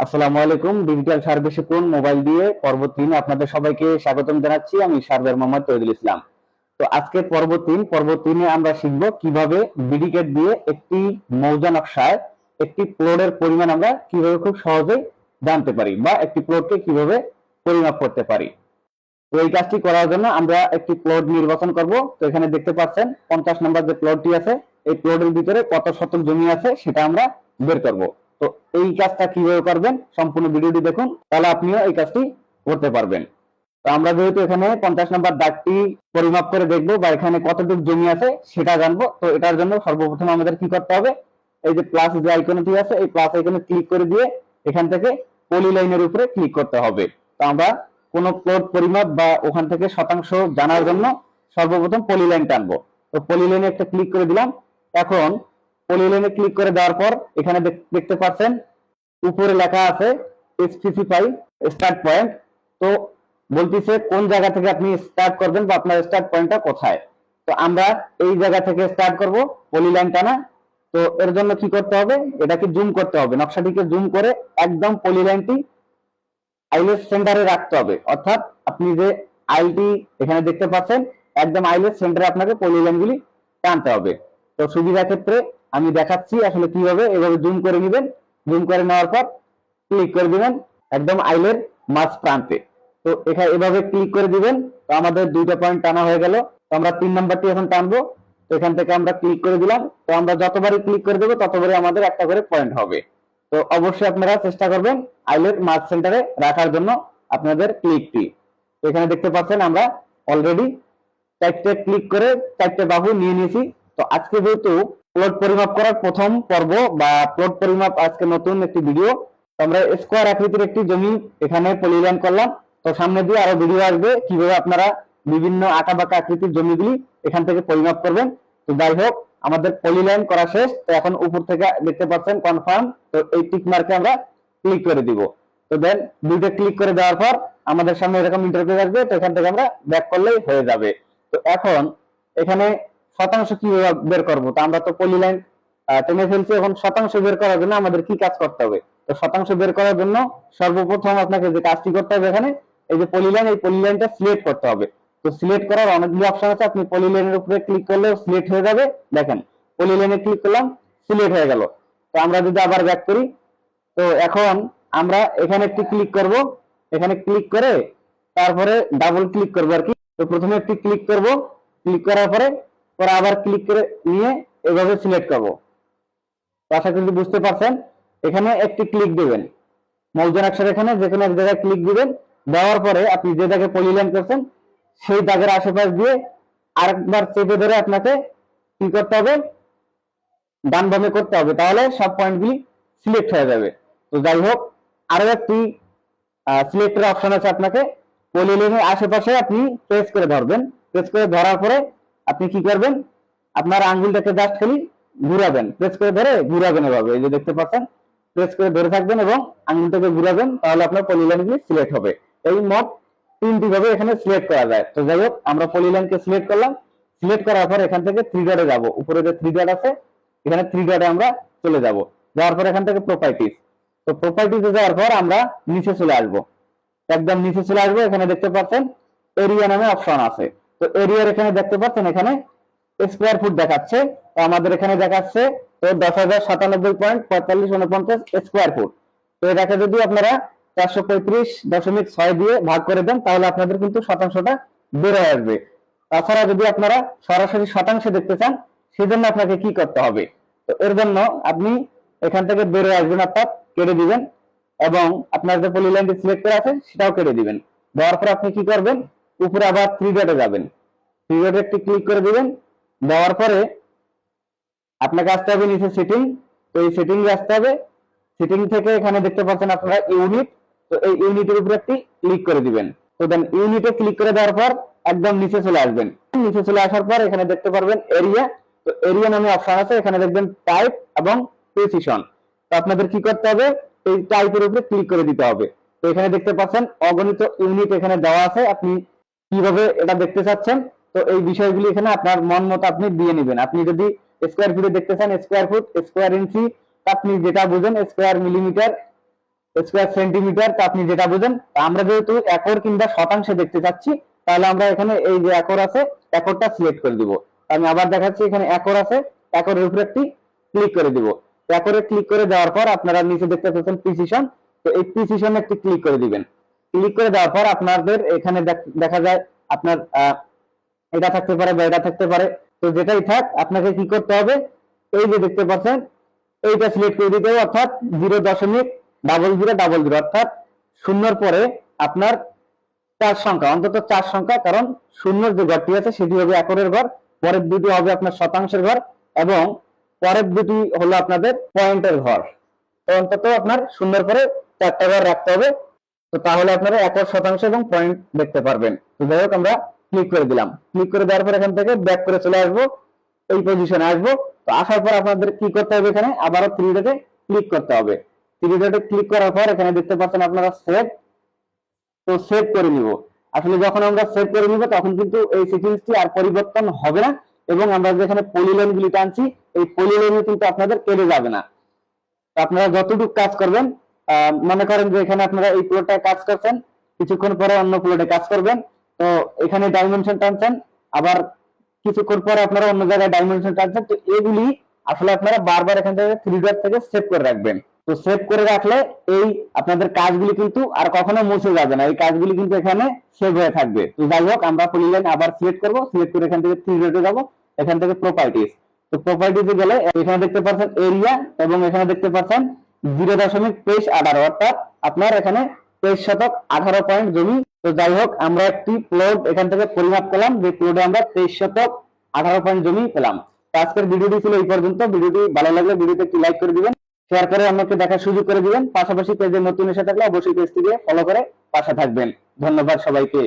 আসসালামু আলাইকুম। ডিজিটাল সার্ভিসে কোন মোবাইল দিয়ে পর্ব 3 আপনাদের সবাইকে স্বাগতম জানাচ্ছি। আমি সার্ভার মোহাম্মদ তৌহিদুল ইসলাম। তো আজকে পর্ব 3 আমরা শিখব কিভাবে বিডিকেট দিয়ে একটি মৌজা নকশায় একটি প্লটের পরিমাণ আমরা কিভাবে খুব সহজেই জানতে পারি বা একটি প্লটকে কিভাবে পরিমাপ করতে পারি। তো এই কাজটি করার জন্য আমরা একটি প্লট নির্বাচন করব। তো এখানে দেখতে পাচ্ছেন 50 নম্বর যে প্লটটি আছে, এই প্লটের ভিতরে কত শতক জমি আছে সেটা আমরা বের করব। তো এই কাজটা কিভাবে করবেন সম্পূর্ণ ভিডিওটি দেখুন, তাহলে আপনিও এই কাজটি করতে পারবেন। তো আমরা যেহেতু এখানে 50 নম্বর দাগটি পরিমাপ করে দেখবো বা এখানে কতটুকু জমি আছে সেটা জানবো, তো এটার জন্য সর্বপ্রথম আমাদের কি করতে হবে, এই যে প্লাস যে আইকনটি আছে এই প্লাস আইকনে ক্লিক করে দিয়ে এখান থেকে পলি লাইনের উপরে ক্লিক করতে হবে। তো আমরা কোনো প্লট পরিমাপ বা ওখান থেকে শতাংশ জানার জন্য সর্বপ্রথম পলি লাইন টানবো। তো পলি লাইনে একটা ক্লিক করে দিলাম। এখন পলি লাইনে ক্লিক করে দেওয়ার পর এখানে দেখতে পাচ্ছেন উপরে লেখা আছে স্পেসিফাই স্টার্ট পয়েন্ট। তো বলতেছে কোন জায়গা থেকে আপনি স্টার্ট করবেন বা আপনার স্টার্ট পয়েন্টটা কোথায়। তো আমরা এই জায়গা থেকে স্টার্ট করব পলি লাইন টানা। তো এর জন্য কি করতে হবে, এটাকে জুম করতে হবে, নকশাটিকে জুম করে একদম পলি লাইনটি আইলের সেন্টারে রাখতে হবে। অর্থাৎ আপনি যে আইলটি এখানে দেখতে পাচ্ছেন একদম আইলের সেন্টারে আপনাকে পলি লাইনগুলি টানতে হবে। তো সুবিধা ক্ষেত্রে আমি দেখাচ্ছি আসলে কিভাবে। এভাবে জুম করে নেবেন, জুম করে নেওয়ার পর ক্লিক করে দিবেন একদম আইলের মাঝ প্রান্তে। তো এখানে এভাবে ক্লিক করে দিবেন। তো আমাদের দুইটা পয়েন্ট টানা হয়ে গেল। তো আমরা 3 নাম্বারটি এখন টানবো। তো এখান থেকে আমরা ক্লিক করে দিলাম। তো আমরা যতবারই ক্লিক করে দেবো ততবারই আমাদের একটা করে পয়েন্ট হবে। তো অবশ্যই আপনারা চেষ্টা করবেন আইলের মার্ক সেন্টারে রাখার জন্য আপনাদের ক্লিকটি। তো এখানে দেখতে পাচ্ছেন আমরা অলরেডি 4টে ক্লিক করে 4টে বাহু নিয়ে নিয়েছি। তো আজকে যেহেতু প্লট পরিমাপ করার প্রথম পর্ব বা প্লট পরিমাপ আজকে নতুন একটি ভিডিও, তো আমরা স্কোয়ার আকৃতির একটি জমি এখানে পলিলাইন করলাম। তো সামনে দিয়ে আরো ভিডিও আসবে কিভাবে আপনারা বিভিন্ন আঁকা বাঁকা আকৃতির জমিগুলি এখান থেকে পরিমাপ করবেন। তো যাই হোক, আমাদের পলিলাইন করা শেষ। তো এখন উপর থেকে দেখতে পাচ্ছেন কনফার্ম। তো এই টিক মার্কে আমরা ক্লিক করে দিব। তো দেন দুইটা ক্লিক করে দেওয়ার পর আমাদের সামনে এরকম ইন্টারফেস আসবে। তো এখান থেকে আমরা ব্যাক করলেই হয়ে যাবে। তো এখন এখানে শতাংশ কিভাবে বের করবো, তো আমরা তো পলিলাইন টেনে ফেলছি। এখন শতাংশ বের করার জন্য আমাদের কি কাজ করতে হবে, তো শতাংশ বের করার জন্য সর্বপ্রথম আপনাকে যে কাজটি করতে হবে, এখানে এই যে পলিলাইন, এই পলিলাইনটা সিলেক্ট করতে হবে। তো সিলেক্ট করার অনেকগুলো অপশন আছে, আপনি পলিলাইনের উপরে ক্লিক করলে সিলেক্ট হয়ে যাবে। দেখেন পলিলাইনে ক্লিক করলাম, সিলেক্ট হয়ে গেল। তো আমরা যদি আবার ব্যাক করি, তো এখন আমরা এখানে একটি ক্লিক করব। এখানে ক্লিক করে তারপরে ডাবল ক্লিক করবো আর কি। তো প্রথমে একটি ক্লিক করব, ক্লিক করার পরে পরে আবার ক্লিক করে নিয়ে এভাবে সিলেক্ট করব। আশা করি বুঝতে পারছেন। এখানে একটি ক্লিক দিবেন, মৌজা নকশার এখানে যে কোনো এক জায়গায় ক্লিক দিবেন। দেওয়ার পরে আপনি যে জায়গায় পলিলাইন করছেন সেই দাগের আশেপাশ দিয়ে আরেকবার চেপে ধরে আপনাকে কি করতে হবে, ডান বামে করতে হবে, তাহলে সব পয়েন্টগুলি সিলেক্ট হয়ে যাবে। তো যাই হোক, আরো একটি সিলেক্টের অপশন আছে, আপনাকে পলিলাইনের আশেপাশে আপনি প্রেস করে ধরবেন। প্রেস করে ধরার পরে আপনি কি করবেন, আপনার আঙ্গুলটাকে জাস্ট খালি ঘুরাবেন, প্রেস করে ধরে ঘুরাবেন এভাবে। এই যে দেখতে পাচ্ছেন, প্রেস করে ধরে থাকবেন এবং আঙ্গুলটাকে ঘুরাবেন, তাহলে আপনার পলিলাইনগুলি সিলেক্ট হবে। এই মোট 3টি ভাবে এখানে সিলেক্ট করা যায়। তো যাই হোক, আমরা পলিলাইনকে সিলেক্ট করলাম। সিলেক্ট করার পর এখান থেকে 3 ডটে যাব, উপরে যে 3 ডট আছে এখানে 3 ডটে আমরা চলে যাব। যাওয়ার পর এখান থেকে প্রপার্টিজ, তো প্রপার্টিজে যাওয়ার পর আমরা নিচে চলে আসবো, একদম নিচে চলে আসবো। এখানে দেখতে পাচ্ছেন এরিয়া নামে অপশন আছে। তো এরিয়ার এখানে দেখতে পাচ্ছেন এখানে স্কোয়ার ফুট দেখাচ্ছে। তো আমাদের এখানে দেখাচ্ছে তো 10,097.4549 স্কোয়ার ফুট। তো এটাকে যদি আপনারা 435.6 দিয়ে ভাগ করে দেন তাহলে আপনাদের কিন্তু শতাংশটা বেড়ে আসবে। তাছাড়া যদি আপনারা সরাসরি শতাংশে দেখতে চান সেজন্য আপনাকে কি করতে হবে, তো এর জন্য আপনি এখান থেকে বেড়ে আসবেন, অর্থাৎ কেটে দিবেন এবং আপনার যে পলিলাইনটি সিলেক্ট করা আছে সেটাও কেটে দিবেন। দেওয়ার পর আপনি কি করবেন, উপরে আবার 3 ডটে যাবেন, 3 ডটে একটি ক্লিক করে দিবেন। দেওয়ার পরে আপনাকে আসতে হবে নিচে সেটিং। তো এই সেটিং এ আসতে হবে। সেটিং থেকে এখানে দেখতে পাচ্ছেন আপনারা ইউনিট, তো এই ইউনিটের উপরে একটি ক্লিক করে দিবেন। তো দেন ইউনিটে ক্লিক করে দেওয়ার পর একদম নিচে চলে আসবেন। নিচে চলে আসার পর এখানে দেখতে পারবেন এরিয়া। তো এরিয়া নামে অপশন আছে, এখানে দেখবেন টাইপ এবং প্রিসিশন। তো আপনাদের কি করতে হবে, এই টাইপের উপরে ক্লিক করে দিতে হবে। তো এখানে দেখতে পাচ্ছেন অগণিত ইউনিট এখানে দেওয়া আছে, আপনি কিভাবে এটা দেখতে চাচ্ছেন। তো এই বিষয়গুলি এখানে আপনার মন মতো আপনি দিয়ে নেবেন। আপনি যদি স্কোয়ার ফিটে দেখতে চান স্কোয়ার ফুট, স্কোয়ার ইঞ্চি, আপনি যেটা বুঝেন, স্কোয়ার মিলিমিটার, স্কয়ার সেন্টিমিটার, তা আপনি যেটা বুঝেন। আমরা যেহেতু একর কিংবা শতাংশে দেখতে চাচ্ছি, তাহলে আমরা এখানে এই যে একর আছে, একরটা সিলেক্ট করে দিব। আমি আবার দেখাচ্ছি, এখানে একর আছে, একরের উপরে একটি ক্লিক করে দিব। একরে ক্লিক করে দেওয়ার পর আপনারা নিচে দেখতে পাচ্ছেন প্রিসিশন, তো এই প্রিসিশনে একটি ক্লিক করে দিবেন। ক্লিক করে দেওয়ার পর আপনাদের এখানে দেখা যায় আপনার এটা থাকতে পারে বা এটা থাকতে পারে, তো যেটাই থাক আপনাকে কি করতে হবে, এই যে দেখতে পাচ্ছেন এইটা সিলেক্ট করে দিতে হবে, অর্থাৎ 0.0000, অর্থাৎ শূন্যর পরে আপনার 4 সংখ্যা, অন্তত 4 সংখ্যা, কারণ শূন্যর যে ঘরটি আছে সেটি হবে একরের ঘর, পরের দুটি হবে আপনার শতাংশের ঘর, এবং পরের দুটি হলো আপনাদের পয়েন্টের ঘর। তো অন্তত আপনার শূন্যর পরে 4টা ঘর রাখতে হবে, তো তাহলে আপনারা একর, শতাংশ এবং পয়েন্ট দেখতে পারবেন। তো যাই হোক, আমরা ক্লিক করে দিলাম। ক্লিক করে দেওয়ার পর এখান থেকে ব্যাক করে চলে আসবো, এই পজিশনে আসবো। তো আসার পর আপনাদের কি করতে হবে, এখানে আবারও 3 ডটে ক্লিক করতে হবে। 3 ডটে ক্লিক করার পর এখানে দেখতে পাচ্ছেন আপনারা সেভ, তো সেভ করে নিব। আসলে যখন আমরা সেভ করে নিব তখন কিন্তু এই সেটিংসটি আর পরিবর্তন হবে না, এবং আমরা যেখানে পলিলাইন গুলি টানছি এই পলিলাইনে কিন্তু আপনাদের কেটে যাবে না। তো আপনারা যতটুকু কাজ করবেন, মনে করেন যে এখানে আপনারা এই প্লটটায় কাজ করছেন, কিছুক্ষণ পরে অন্য প্লটে কাজ করবেন, তো এখানে ডাইমেনশন টানছেন, আবার কিছুক্ষণ পরে আপনারা অন্য জায়গায় ডাইমেনশন টানছেন, তো এগুলি আসলে আপনারা বারবার এখান থেকে 3 ডট থেকে সেভ করে রাখবেন। তো সেভ করে রাখলে এই আপনাদের কাজগুলি কিন্তু আর কখনো মুছে যাবে না, এই কাজগুলি কিন্তু এখানে সেভ হয়ে থাকবে। তো যাই হোক, আমরা পলিলাইন আবার সিলেক্ট করব, সিলেক্ট করে এখান থেকে 3 ডটে যাব, এখান থেকে প্রপার্টিজ। তো প্রপার্টিজে গেলে এখানে দেখতে পাচ্ছেন এরিয়া, এবং এখানে দেখতে পাচ্ছেন 0.2318, অর্থাৎ আপনার এখানে 23 শতক 18 পয়েন্ট জমি। তো যাই হোক, আমরা একটি প্লট এখান থেকে পরিমাপ পেলাম, যে প্লটে আমরা 23 শতক 18 পয়েন্ট জমি পেলাম। তো আজকের ভিডিওটি ছিল এই পর্যন্ত। ভিডিওটি ভালো লাগলে ভিডিওতে একটি লাইক করে দিবেন, শেয়ার করে অন্যকে দেখার সুযোগ করে দিবেন। পাশাপাশি পেজে নতুন এসে থাকলে অবশ্যই পেজটিকে ফলো করে পাশে থাকবেন। ধন্যবাদ সবাইকে।